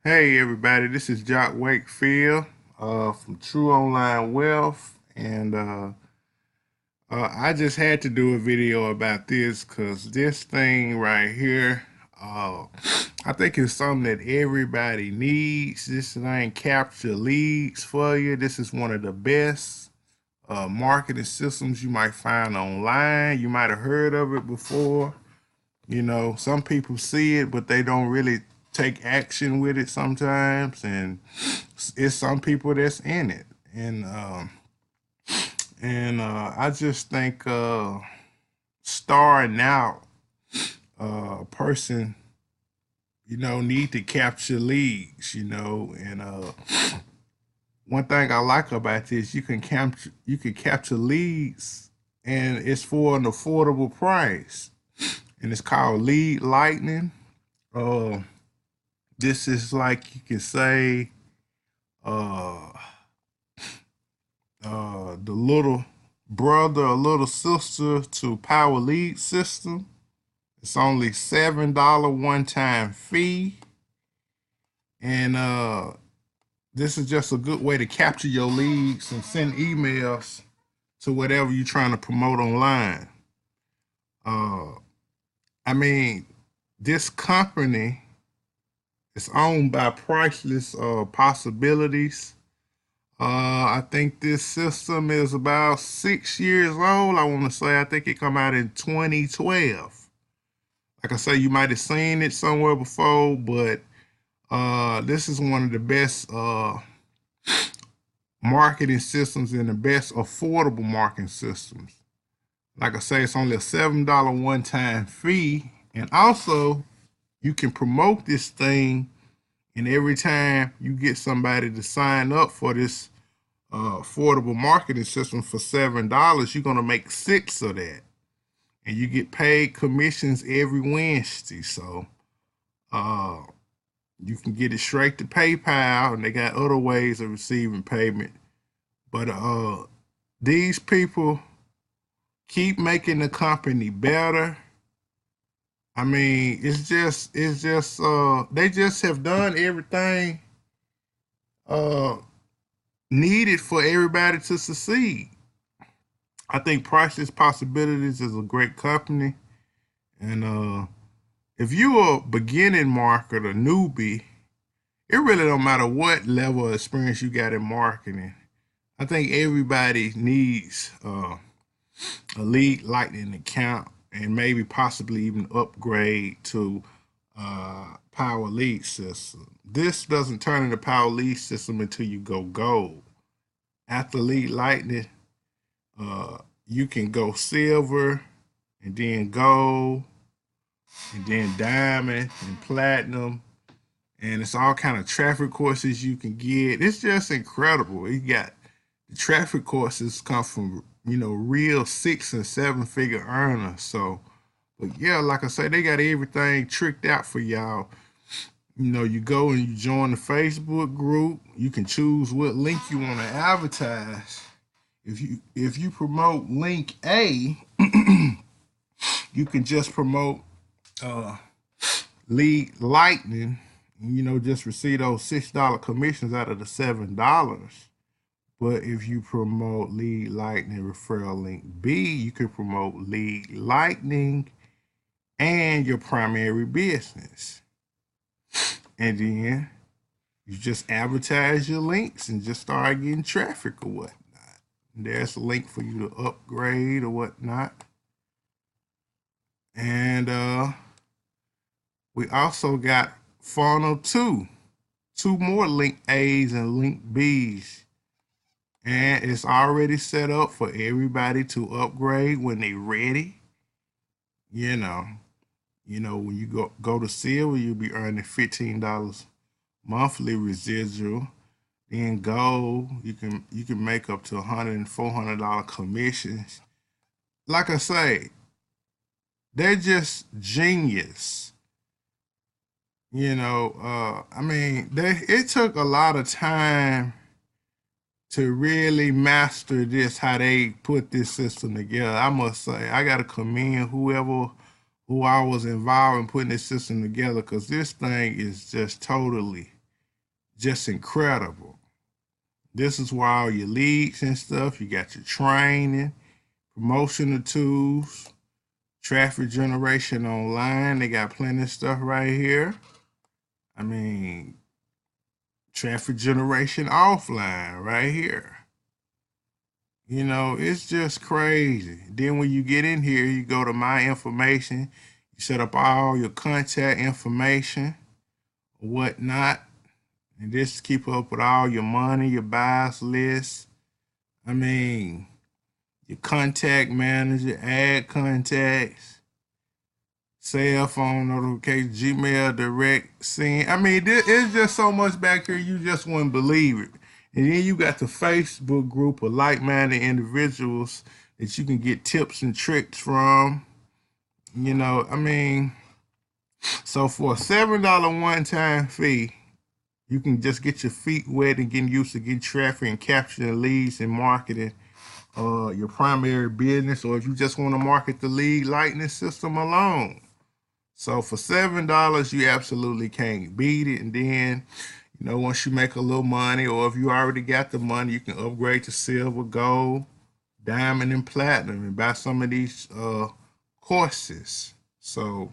Hey everybody, this is Wakefield from True Online Wealth, and I just had to do a video about this because this thing right here, uh, I think it's something that everybody needs. This thing capture leads for you. This is one of the best marketing systems you might find online. You might have heard of it before. You know, some people see it, but they don't really take action with it sometimes, and it's some people that's in it, and I just think starting out, a person, need to capture leads, and one thing I like about this, you can capture leads, and it's for an affordable price, and it's called Lead Lightning. Uh, this is like you can say, uh, the little brother or little sister to Power Lead system. It's only $7 one-time fee, and this is just a good way to capture your leads and send emails to whatever you're trying to promote online. Uh, I mean, this company is owned by Priceless Possibilities. I think this system is about 6 years old. I want to say I think it come out in 2012. Like I say, you might have seen it somewhere before, but this is one of the best marketing systems and the best affordable marketing systems. Like I say, it's only a $7 one-time fee, and also you can promote this thing. And every time you get somebody to sign up for this affordable marketing system for $7, you're gonna make six of that, and you get paid commissions every Wednesday. So uh, you can get it straight to PayPal, and they got other ways of receiving payment. But these people keep making the company better. I mean, it's just they just have done everything uh needed for everybody to succeed. I think Priceless Possibilities is a great company, and if you're a beginning marketer, newbie, it really don't matter what level of experience you got in marketing. I think everybody needs a lead lightning account, and maybe possibly even upgrade to power lead system. This doesn't turn into power lead system until you go gold. After lead lightning, uh, you can go silver, and then gold, and then diamond and platinum, and it's all kind of traffic courses you can get. It's just incredible. You got the traffic courses come from real 6 and 7 figure earners. So, but yeah, like I say, they got everything tricked out for y'all. You go and you join the Facebook group. You can choose what link you want to advertise. If you promote link A, you can just promote uh, lead lightning. Just receive those $6 commissions out of the $7. But if you promote lead lightning referral link B, you can promote lead lightning and your primary business. And then you just advertise your links and just start getting traffic or whatnot. And there's a link for you to upgrade or whatnot. And we also got funnel two more link A's and link B's. And it's already set up for everybody to upgrade when they ready. You know, when you go to silver, you'll be earning $15 monthly residual. Then gold, you can make up to $100 and $400 commissions. Like I say, they're just genius. I mean, it took a lot of time to really master this, how they put this system together. I must say, I gotta commend who I was involved in putting this system together, because this thing is just totally just incredible. This is where all your leads and stuff, you got your training, promotional tools, traffic generation online. They got plenty of stuff right here. I mean, traffic generation offline right here. You know, it's just crazy. Then when you get in here, you go to my information, you set up all your contact information, whatnot, and just keep up with all your money, your buyers list. I mean, your contact manager, add contacts, cell phone notification, Gmail direct send. I mean, it's just so much back here you just wouldn't believe it. And then you got the Facebook group of like-minded individuals that you can get tips and tricks from. You know, I mean, so for a $7 one-time fee, you can just get your feet wet and get used to getting traffic and capturing leads and marketing your primary business, or if you just want to market the lead lightning system alone. So for $7, you absolutely can't beat it. And then, you know, once you make a little money, or if you already got the money, you can upgrade to silver, gold, diamond, and platinum and buy some of these courses. So,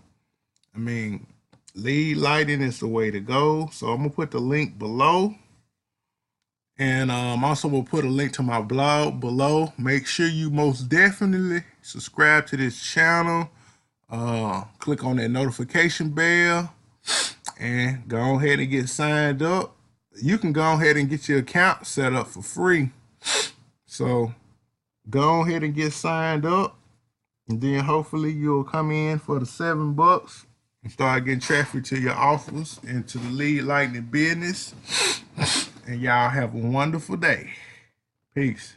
I mean, lead lighting is the way to go. So I'm gonna put the link below. And also we'll put a link to my blog below. Make sure you most definitely subscribe to this channel. Click on that notification bell and go ahead and get signed up. You can go ahead and get your account set up for free. So go ahead and get signed up, and then hopefully you'll come in for the $7 and start getting traffic to your offers and to the lead lightning business. And y'all have a wonderful day. Peace.